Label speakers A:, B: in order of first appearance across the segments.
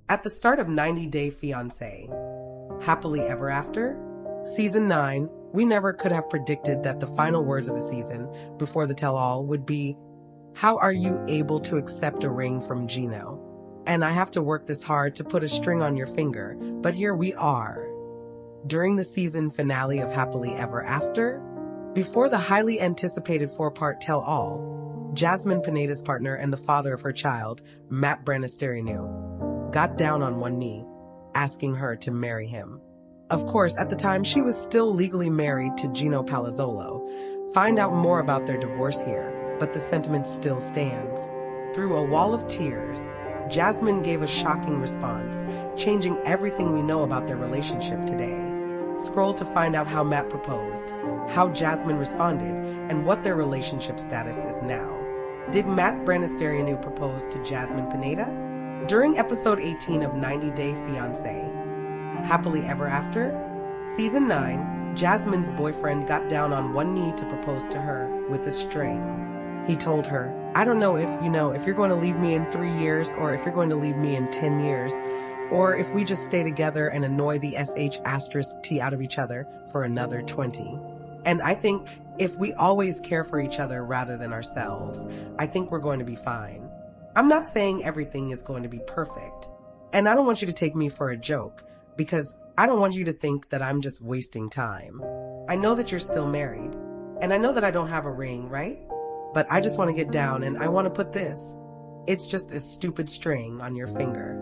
A: At the start of 90 Day Fiancé, Happily Ever After, Season 9, we never could have predicted that the final words of the season, before the tell-all, would be, "How are you able to accept a ring from Gino? And I have to work this hard to put a string on your finger, but here we are." During the season finale of Happily Ever After, before the highly anticipated 4-part tell-all, Jasmine, Pineda's partner and the father of her child, Matt Branistareanu, got down on one knee, asking her to marry him. Of course, at the time, she was still legally married to Gino Palazzolo. Find out more about their divorce here, but the sentiment still stands. Through a wall of tears, Jasmine gave a shocking response, changing everything we know about their relationship today. Scroll to find out how Matt proposed, how Jasmine responded, and what their relationship status is now. Did Matt Branistareanu propose to Jasmine Pineda? During episode 18 of 90 Day Fiancé, Happily Ever After, Season 9, Jasmine's boyfriend got down on one knee to propose to her with a string. He told her, "I don't know if you're going to leave me in 3 years or if you're going to leave me in 10 years, or if we just stay together and annoy the SH*T out of each other for another 20. And I think if we always care for each other rather than ourselves, I think we're going to be fine. I'm not saying everything is going to be perfect. And I don't want you to take me for a joke, because I don't want you to think that I'm just wasting time. I know that you're still married, and I know that I don't have a ring, right? But I just want to get down and I want to put this. It's just a stupid string on your finger.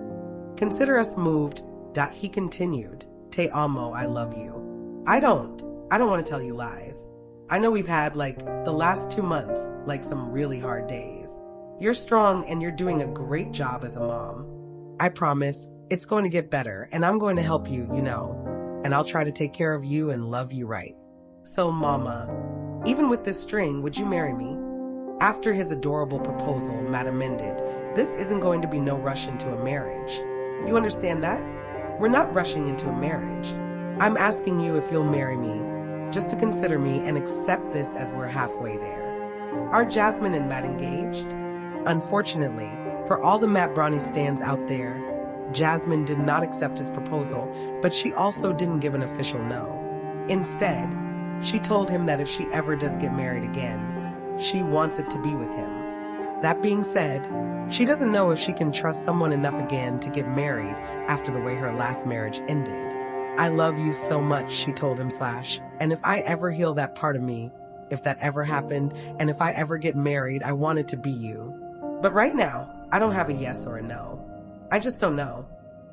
A: Consider us moved." He continued, "Te amo, I love you." I don't want to tell you lies. I know we've had, the last 2 months, some really hard days. You're strong and you're doing a great job as a mom. I promise it's going to get better and I'm going to help you, and I'll try to take care of you and love you right. So, Mama, even with this string, would you marry me? After his adorable proposal, Matt amended, "This isn't going to be no rush into a marriage. You understand that? We're not rushing into a marriage. I'm asking you if you'll marry me, just to consider me and accept this as we're halfway there." Are Jasmine and Matt engaged? Unfortunately, for all the Matt Bronny stands out there, Jasmine did not accept his proposal, but she also didn't give an official no. Instead, she told him that if she ever does get married again, she wants it to be with him. That being said, she doesn't know if she can trust someone enough again to get married after the way her last marriage ended. "I love you so much," she told him / "and if I ever heal that part of me, if that ever happened, and if I ever get married, I want it to be you. But right now, I don't have a yes or a no. I just don't know."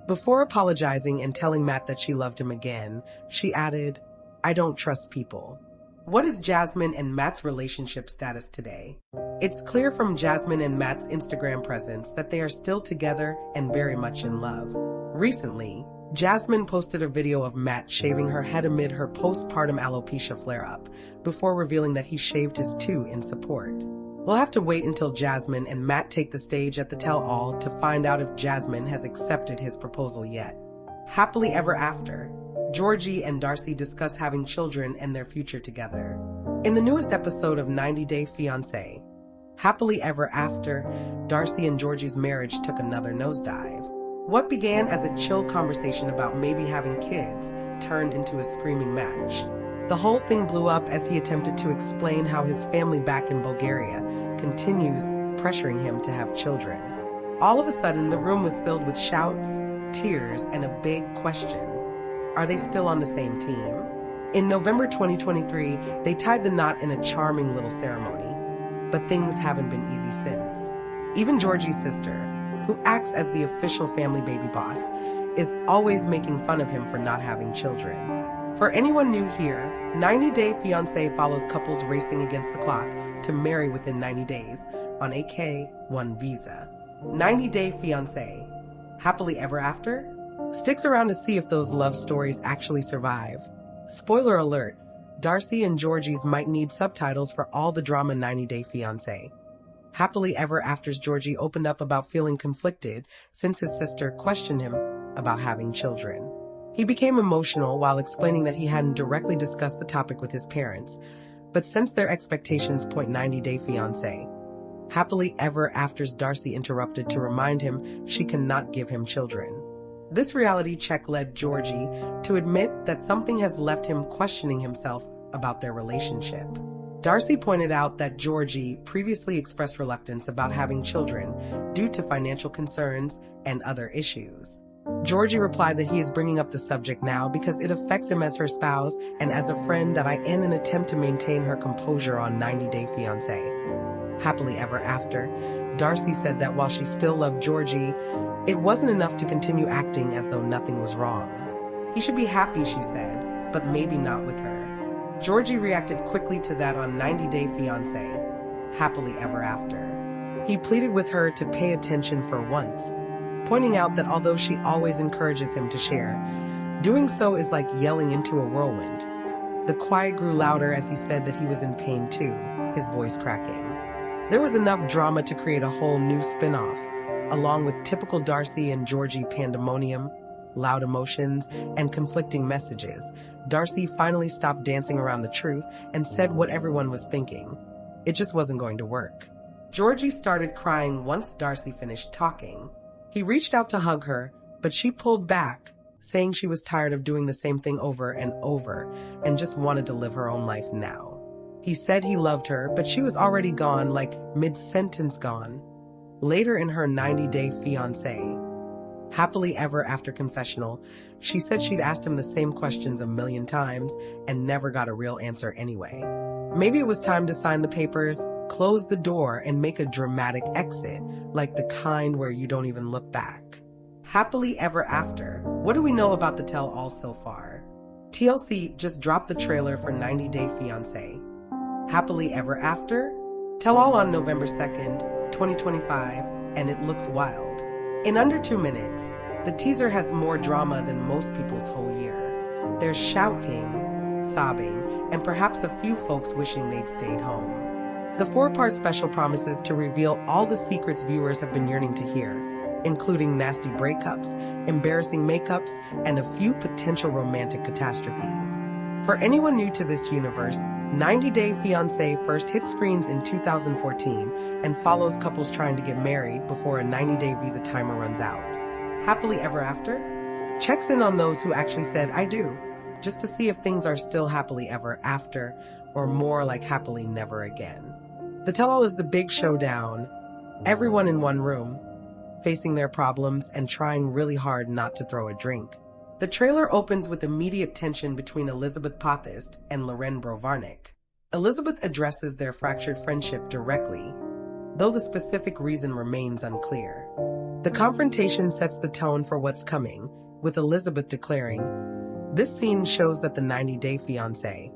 A: Before apologizing and telling Matt that she loved him again, she added, "I don't trust people." What is Jasmine and Matt's relationship status today? It's clear from Jasmine and Matt's Instagram presence that they are still together and very much in love. Recently, Jasmine posted a video of Matt shaving her head amid her postpartum alopecia flare-up, before revealing that he shaved his too in support. We'll have to wait until Jasmine and Matt take the stage at the tell-all to find out if Jasmine has accepted his proposal yet. Happily Ever After, Georgie and Darcy discuss having children and their future together. In the newest episode of 90 Day Fiancé, Happily Ever After, Darcy and Georgie's marriage took another nosedive. What began as a chill conversation about maybe having kids turned into a screaming match. The whole thing blew up as he attempted to explain how his family back in Bulgaria continues pressuring him to have children. All of a sudden, the room was filled with shouts, tears, and a big question. Are they still on the same team? In November 2023, they tied the knot in a charming little ceremony. But things haven't been easy since. Even Georgie's sister, who acts as the official family baby boss, is always making fun of him for not having children. For anyone new here, 90 Day Fiancé follows couples racing against the clock to marry within 90 days on a K-1 visa. 90 Day Fiancé, Happily Ever After, sticks around to see if those love stories actually survive. Spoiler alert, Darcy and Georgie's might need subtitles for all the drama 90 Day Fiancé. Happily Ever After's Georgie opened up about feeling conflicted since his sister questioned him about having children. He became emotional while explaining that he hadn't directly discussed the topic with his parents, but since their expectations point 90 Day Fiancé, Happily Ever After's Darcy interrupted to remind him she cannot give him children. This reality check led Georgie to admit that something has left him questioning himself about their relationship. Darcy pointed out that Georgie previously expressed reluctance about having children due to financial concerns and other issues. Georgie replied that he is bringing up the subject now because it affects him as her spouse and as a friend, that in an attempt to maintain her composure on 90 Day Fiancé. Happily ever after, Darcy said that while she still loved Georgie, it wasn't enough to continue acting as though nothing was wrong. He should be happy, she said, but maybe not with her. Georgie reacted quickly to that on 90 Day Fiancé, Happily Ever After. He pleaded with her to pay attention for once, pointing out that although she always encourages him to share, doing so is like yelling into a whirlwind. The quiet grew louder as he said that he was in pain too, his voice cracking. There was enough drama to create a whole new spin-off, along with typical Darcy and Georgie pandemonium, loud emotions, and conflicting messages. Darcy finally stopped dancing around the truth and said what everyone was thinking. It just wasn't going to work. Georgie started crying once Darcy finished talking. He reached out to hug her, but she pulled back, saying she was tired of doing the same thing over and over and just wanted to live her own life now. He said he loved her, but she was already gone, like mid-sentence gone. Later in her 90 Day Fiancé, Happily Ever After confessional, she said she'd asked him the same questions a million times and never got a real answer anyway. Maybe it was time to sign the papers, close the door, and make a dramatic exit, like the kind where you don't even look back. Happily Ever After. What do we know about the tell-all so far? TLC just dropped the trailer for 90 Day Fiancé, Happily Ever After. Tell-all on November 2nd, 2025, and it looks wild. In under 2 minutes, the teaser has more drama than most people's whole year. There's shouting, sobbing, and perhaps a few folks wishing they'd stayed home. The 4-part special promises to reveal all the secrets viewers have been yearning to hear, including nasty breakups, embarrassing makeups, and a few potential romantic catastrophes. For anyone new to this universe, 90 Day Fiancé first hit screens in 2014 and follows couples trying to get married before a 90-day visa timer runs out. Happily Ever After checks in on those who actually said, "I do," just to see if things are still happily ever after or more like happily never again. The tell-all is the big showdown, everyone in one room, facing their problems and trying really hard not to throw a drink. The trailer opens with immediate tension between Elizabeth Pothist and Loren Brovarnik. Elizabeth addresses their fractured friendship directly, though the specific reason remains unclear. The confrontation sets the tone for what's coming, with Elizabeth declaring, "This scene shows that the 90 Day Fiancé,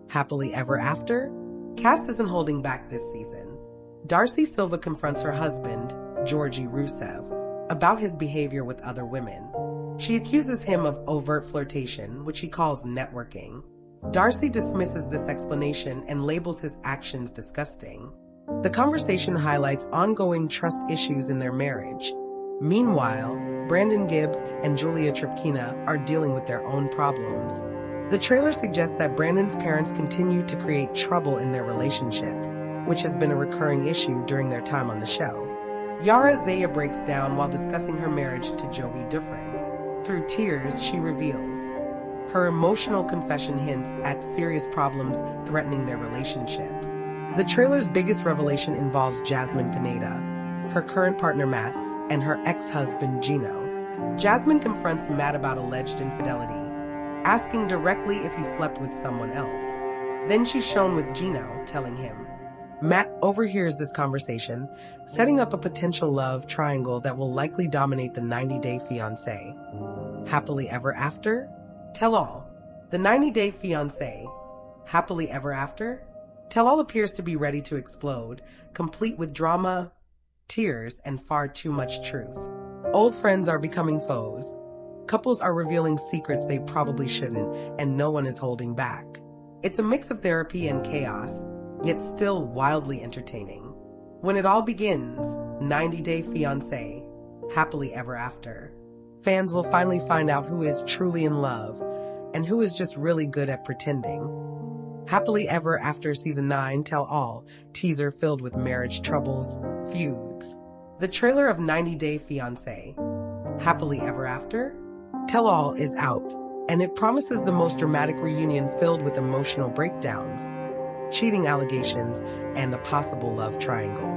A: Happily Ever After, cast isn't holding back this season." Darcy Silva confronts her husband, Georgie Rusev, about his behavior with other women. She accuses him of overt flirtation, which he calls networking. Darcy dismisses this explanation and labels his actions disgusting. The conversation highlights ongoing trust issues in their marriage. Meanwhile, Brandon Gibbs and Julia Tripkina are dealing with their own problems. The trailer suggests that Brandon's parents continue to create trouble in their relationship, which has been a recurring issue during their time on the show. Yara Zaya breaks down while discussing her marriage to Jovi Dufresne. Through tears, she reveals. Her emotional confession hints at serious problems threatening their relationship. The trailer's biggest revelation involves Jasmine Pineda, her current partner Matt, and her ex-husband Gino. Jasmine confronts Matt about alleged infidelity, asking directly if he slept with someone else. Then she's shown with Gino, telling him. Matt overhears this conversation, setting up a potential love triangle that will likely dominate the 90 Day Fiancé. Happily Ever After? Tell all. The 90 Day Fiancé, Happily Ever After? Tell all appears to be ready to explode, complete with drama, tears, and far too much truth. Old friends are becoming foes. Couples are revealing secrets they probably shouldn't, and no one is holding back. It's a mix of therapy and chaos, yet still wildly entertaining. When it all begins, 90 Day Fiancé, Happily Ever After. Fans will finally find out who is truly in love and who is just really good at pretending. Happily Ever After Season 9 Tell All, teaser filled with marriage troubles, feuds. The trailer of 90 Day Fiancé, Happily Ever After? Tell All is out, and it promises the most dramatic reunion filled with emotional breakdowns, cheating allegations, and a possible love triangle.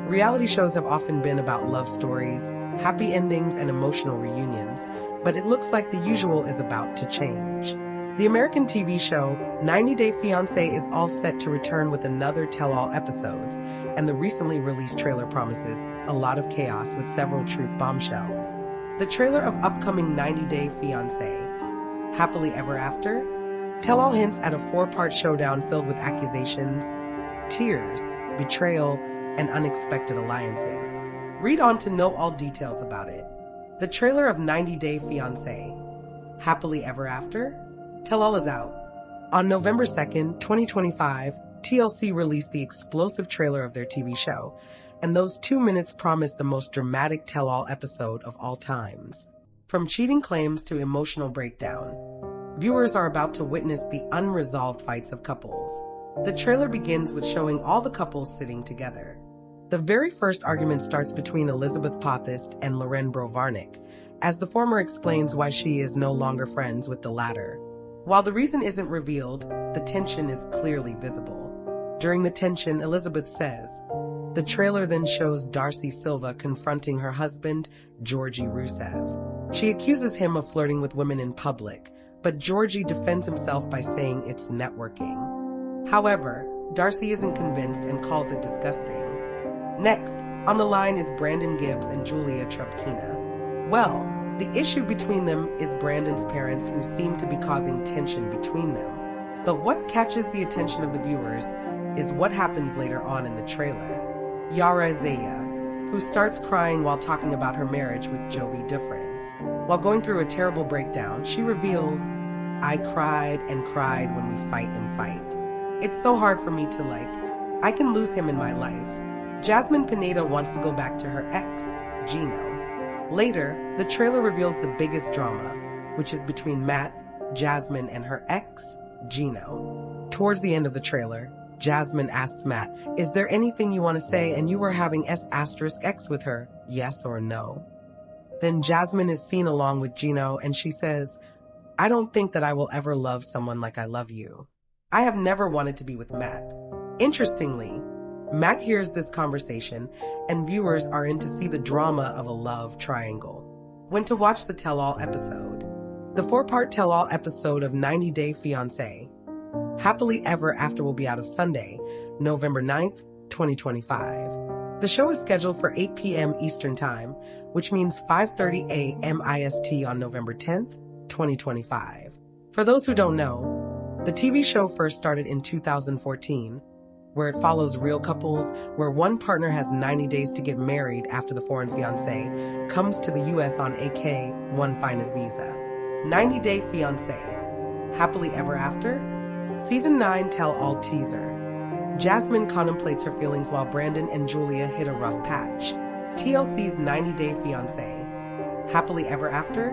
A: Reality shows have often been about love stories, happy endings, and emotional reunions, but it looks like the usual is about to change. The American TV show 90 Day Fiancé is all set to return with another tell-all episodes, and the recently released trailer promises a lot of chaos with several truth bombshells. The trailer of upcoming 90 Day Fiancé, Happily Ever After, tell-all hints at a 4-part showdown filled with accusations, tears, betrayal, and unexpected alliances. Read on to know all details about it. The trailer of 90 Day Fiancé, Happily Ever After, tell all is out. On November 2nd, 2025, TLC released the explosive trailer of their TV show, and those 2 minutes promised the most dramatic tell-all episode of all times. From cheating claims to emotional breakdown, viewers are about to witness the unresolved fights of couples. The trailer begins with showing all the couples sitting together. The very first argument starts between Elizabeth Pothist and Loren Brovarnik, as the former explains why she is no longer friends with the latter. While the reason isn't revealed, the tension is clearly visible. During the tension, Elizabeth says, the trailer then shows Darcy Silva confronting her husband, Georgi Rusev. She accuses him of flirting with women in public, but Georgi defends himself by saying it's networking. However, Darcy isn't convinced and calls it disgusting. Next, on the line is Brandon Gibbs and Julia Trubkina. Well, the issue between them is Brandon's parents, who seem to be causing tension between them. But what catches the attention of the viewers is what happens later on in the trailer. Yara Zaya, who starts crying while talking about her marriage with Jovi Dufresne. While going through a terrible breakdown, she reveals, I cried and cried when we fight and fight. It's so hard for me to like. I can lose him in my life. Jasmine Pineda wants to go back to her ex, Gino. Later, the trailer reveals the biggest drama, which is between Matt, Jasmine, and her ex, Gino. Towards the end of the trailer, Jasmine asks Matt, is there anything you want to say, and you were having S*X with her, yes or no? Then Jasmine is seen along with Gino, and she says, I don't think that I will ever love someone like I love you. I have never wanted to be with Matt. Interestingly, Matt hears this conversation, and viewers are in to see the drama of a love triangle. When to watch the tell-all episode? The 4-part tell-all episode of 90 Day Fiancé, Happily Ever After, will be out of Sunday, November 9th, 2025. The show is scheduled for 8 p.m. Eastern Time, which means 5:30 a.m. IST on November 10th, 2025. For those who don't know, the TV show first started in 2014, where it follows real couples where one partner has 90 days to get married after the foreign fiancé comes to the U.S. on a K-1 finest visa. 90 Day Fiancé, Happily Ever After? Season 9 tell-all teaser. Jasmine contemplates her feelings while Brandon and Julia hit a rough patch. TLC's 90 Day Fiancé, Happily Ever After?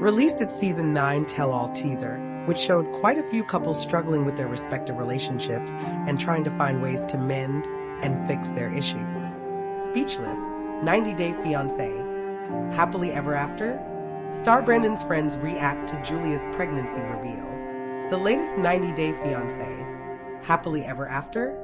A: Released its Season 9 tell-all teaser, which showed quite a few couples struggling with their respective relationships and trying to find ways to mend and fix their issues. Speechless, 90 Day Fiancé, Happily Ever After? Star Brandon's friends react to Julia's pregnancy reveal. The latest 90 Day Fiancé, Happily Ever After?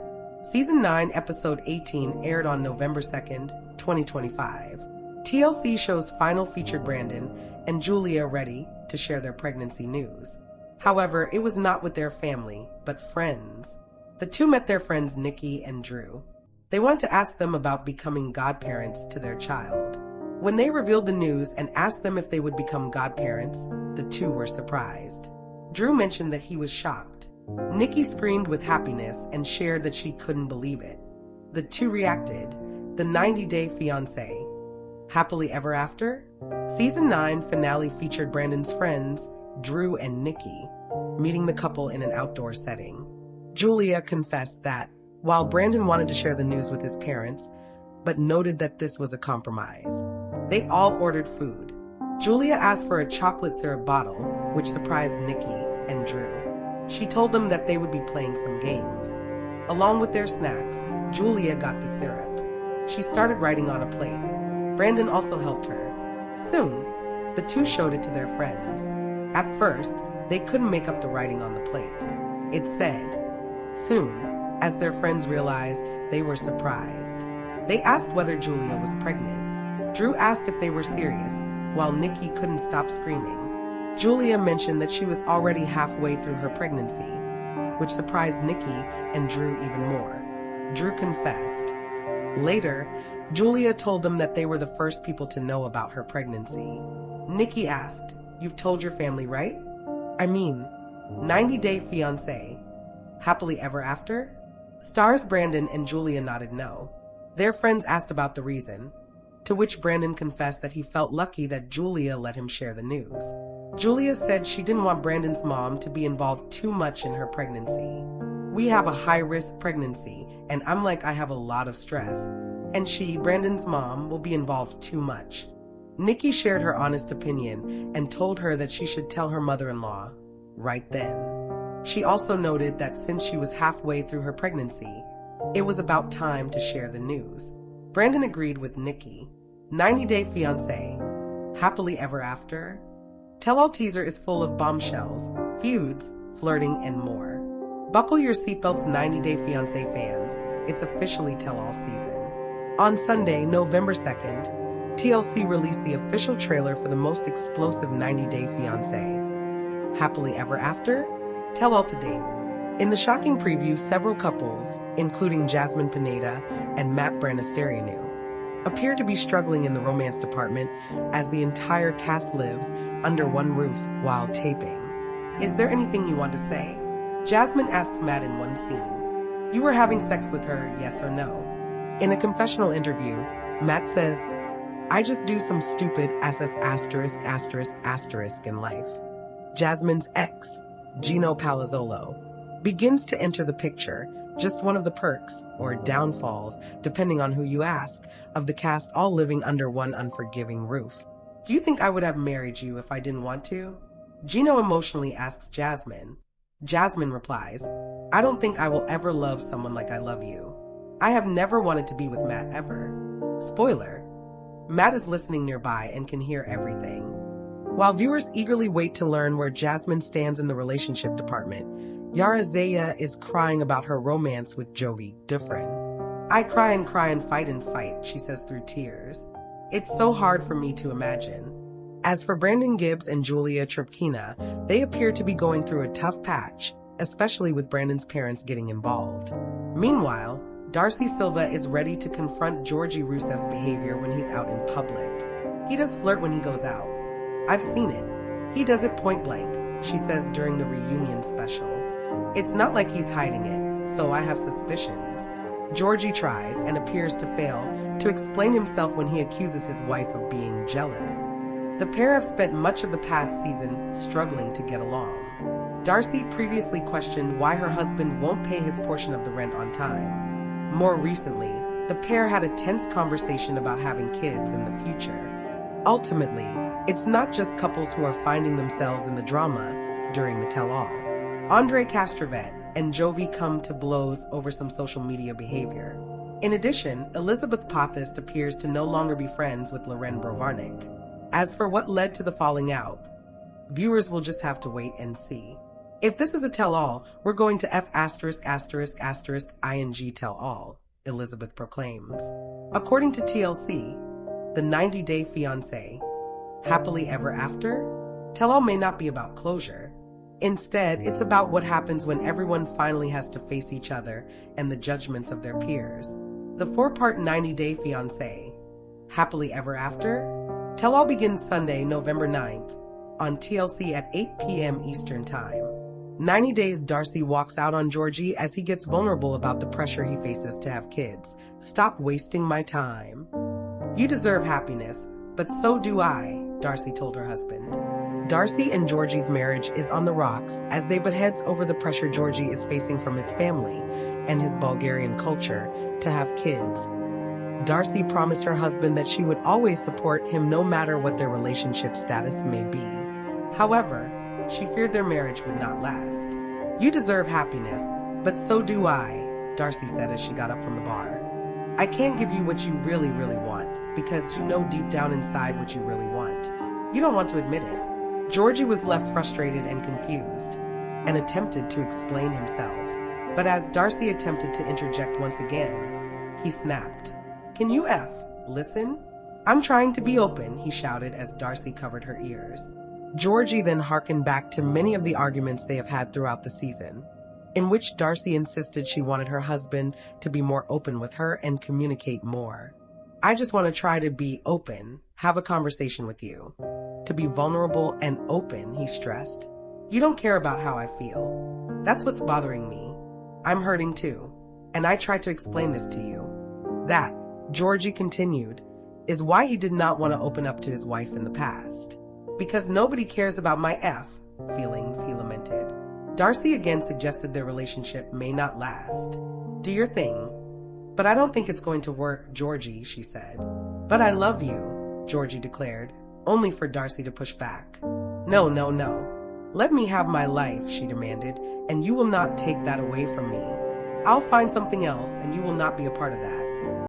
A: Season 9, Episode 18 aired on November 2nd, 2025. TLC shows final featured Brandon and Julia ready to share their pregnancy news. However, it was not with their family, but friends. The two met their friends Nikki and Drew. They wanted to ask them about becoming godparents to their child. When they revealed the news and asked them if they would become godparents, the two were surprised. Drew mentioned that he was shocked. Nikki screamed with happiness and shared that she couldn't believe it. The two reacted. The 90 Day Fiancé, Happily Ever After? Season 9 finale featured Brandon's friends, Drew and Nikki, meeting the couple in an outdoor setting. Julia confessed that, while Brandon wanted to share the news with his parents, but noted that this was a compromise. They all ordered food. Julia asked for a chocolate syrup bottle, which surprised Nikki and Drew. She told them that they would be playing some games. Along with their snacks, Julia got the syrup. She started writing on a plate. Brandon also helped her. Soon, the two showed it to their friends. At first, they couldn't make up the writing on the plate. It said, "Soon." As their friends realized, they were surprised. They asked whether Julia was pregnant. Drew asked if they were serious, while Nikki couldn't stop screaming. Julia mentioned that she was already halfway through her pregnancy, which surprised Nikki and Drew even more. Drew confessed. Later, Julia told them that they were the first people to know about her pregnancy. Nikki asked, "You've told your family, right?" "I mean, 90 Day Fiancé. Happily ever after?" Stars Brandon and Julia nodded no. Their friends asked about the reason, to which Brandon confessed that he felt lucky that Julia let him share the news. Julia said she didn't want Brandon's mom to be involved too much in her pregnancy. "We have a high-risk pregnancy, and I'm like I have a lot of stress, and she, Brandon's mom, will be involved too much." Nikki shared her honest opinion and told her that she should tell her mother-in-law right then. She also noted that since she was halfway through her pregnancy, it was about time to share the news. Brandon agreed with Nikki. 90 Day Fiancé. Happily ever after? Tell-all teaser is full of bombshells, feuds, flirting, and more. Buckle your seatbelts, 90 Day Fiancé fans. It's officially tell-all season. On Sunday, November 2nd, TLC released the official trailer for the most explosive 90 Day Fiancé. Happily ever after? Tell all to date. In the shocking preview, several couples, including Jasmine Pineda and Matt Branistareanu, appear to be struggling in the romance department as the entire cast lives under one roof while taping. "Is there anything you want to say?" Jasmine asks Matt in one scene. "You were having sex with her, yes or no?" In a confessional interview, Matt says, "I just do some stupid **** in life." Jasmine's ex, Gino Palazzolo, begins to enter the picture, just one of the perks, or downfalls, depending on who you ask, of the cast all living under one unforgiving roof. "Do you think I would have married you if I didn't want to?" Gino emotionally asks Jasmine. Jasmine replies, "I don't think I will ever love someone like I love you. I have never wanted to be with Matt ever." Spoiler: Matt is listening nearby and can hear everything. While viewers eagerly wait to learn where Jasmine stands in the relationship department, Yara Zaya is crying about her romance with Jovi Dufresne. "I cry and fight," she says through tears. "It's so hard for me to imagine." As for Brandon Gibbs and Julia Tripkina, they appear to be going through a tough patch, especially with Brandon's parents getting involved. Meanwhile, Darcy Silva is ready to confront Georgie Rusev's behavior when he's out in public. He does flirt when he goes out. "I've seen it. He does it point blank," she says during the reunion special. "It's not like he's hiding it, so I have suspicions." Georgie tries, and appears to fail, to explain himself when he accuses his wife of being jealous. The pair have spent much of the past season struggling to get along. Darcy previously questioned why her husband won't pay his portion of the rent on time. More recently, the pair had a tense conversation about having kids in the future. Ultimately, it's not just couples who are finding themselves in the drama during the tell-all. Andre Castrovet and Jovi come to blows over some social media behavior. In addition, Elizabeth Pothist appears to no longer be friends with Loren Brovarnik. As for what led to the falling out, viewers will just have to wait and see. If this is a tell-all, we're going to ****ing tell-all, Elizabeth proclaims. According to TLC, the 90 Day Fiancé, Happily Ever After, tell-all may not be about closure. Instead, it's about what happens when everyone finally has to face each other and the judgments of their peers. The 4-part 90 Day Fiancé, Happily Ever After, tell-all begins Sunday, November 9th, on TLC at 8 p.m. Eastern Time. 90 Days Darcy walks out on Georgie as he gets vulnerable about the pressure he faces to have kids. "Stop wasting my time. You deserve happiness, but so do I," Darcy told her husband. Darcy and Georgie's marriage is on the rocks as they butt heads over the pressure Georgie is facing from his family and his Bulgarian culture to have kids. Darcy promised her husband that she would always support him no matter what their relationship status may be. However, she feared their marriage would not last. "You deserve happiness, but so do I," Darcy said as she got up from the bar. "I can't give you what you really want, because you know deep down inside what you really want." You don't want to admit it. Georgie was left frustrated and confused, and attempted to explain himself. But as Darcy attempted to interject once again, he snapped. Can you listen? I'm trying to be open, he shouted as Darcy covered her ears. Georgie then hearkened back to many of the arguments they have had throughout the season, in which Darcy insisted she wanted her husband to be more open with her and communicate more. I just want to try to be open, have a conversation with you. To be vulnerable and open, he stressed. You don't care about how I feel. That's what's bothering me. I'm hurting too, and I tried to explain this to you. That, Georgie continued, is why he did not want to open up to his wife in the past. Because nobody cares about my feelings, he lamented. Darcy again suggested their relationship may not last. Do your thing. But I don't think it's going to work, Georgie, she said. But I love you, Georgie declared, only for Darcy to push back. No. Let me have my life, she demanded, and you will not take that away from me. I'll find something else, and you will not be a part of that.